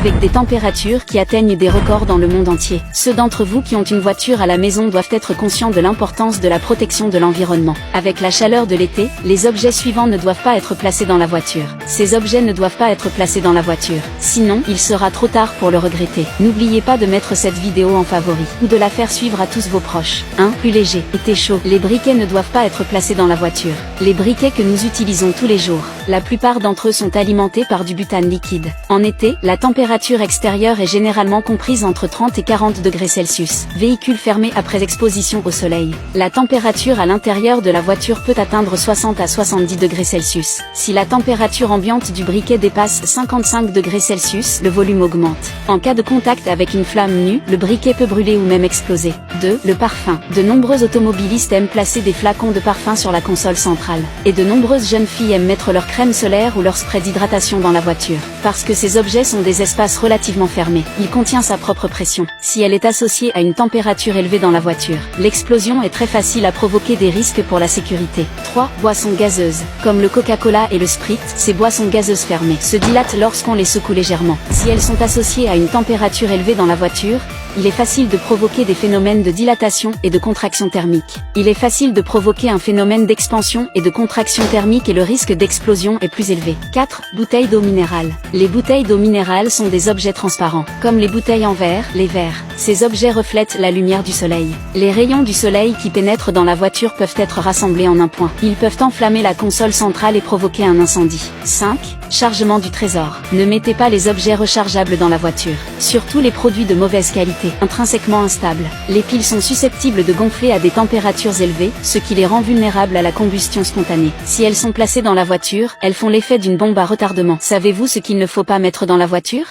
avec des températures qui atteignent des records dans le monde entier. Ceux d'entre vous qui ont une voiture à la maison doivent être conscients de l'importance de la protection de l'environnement. Avec la chaleur de l'été, les objets suivants ne doivent pas être placés dans la voiture. Ces objets ne doivent pas être placés dans la voiture. Sinon, il sera trop tard pour le regretter. N'oubliez pas de mettre cette vidéo en favori, ou de la faire suivre à tous vos proches. 1. Plus léger. Été chaud. Les briquets ne doivent pas être placés dans la voiture. Les briquets que nous utilisons tous les jours, la plupart d'entre eux sont alimentés par du butane liquide. En été, la température extérieure est généralement comprise entre 30 et 40 degrés Celsius. Véhicule fermé après exposition au soleil. La température à l'intérieur de la voiture peut atteindre 60 à 70 degrés Celsius. Si la température ambiante du briquet dépasse 55 degrés Celsius, le volume augmente. En cas de contact avec une flamme nue, le briquet peut brûler ou même exploser. 2. Le parfum. De nombreux automobilistes aiment placer des flacons de parfum sur la console centrale. Et de nombreuses jeunes filles aiment mettre leur crème solaire ou leur spray d'hydratation dans la voiture. Parce que ces objets sont des espaces relativement fermés. Il contient sa propre pression. Si elle est associée à une température élevée dans la voiture, l'explosion est très facile à provoquer des risques pour la sécurité. 3. Boissons gazeuses. Comme le Coca-Cola et le Sprite, ces boissons gazeuses fermées se dilatent lorsqu'on les secoue légèrement. Si elles sont associées à une température élevée dans la voiture, il est facile de provoquer des phénomènes de dilatation et de contraction thermique. Il est facile de provoquer un phénomène d'expansion et de contraction thermique et le risque d'explosion est plus élevé. 4. Bouteilles d'eau minérale. Les bouteilles d'eau minérale sont des objets transparents, comme les bouteilles en verre, les verres. Ces objets reflètent la lumière du soleil. Les rayons du soleil qui pénètrent dans la voiture peuvent être rassemblés en un point. Ils peuvent enflammer la console centrale et provoquer un incendie. 5. Chargement du trésor. Ne mettez pas les objets rechargeables dans la voiture. Surtout les produits de mauvaise qualité, intrinsèquement instables. Les piles sont susceptibles de gonfler à des températures élevées, ce qui les rend vulnérables à la combustion spontanée. Si elles sont placées dans la voiture, elles font l'effet d'une bombe à retardement. Savez-vous ce qu'il ne faut pas mettre dans la voiture ?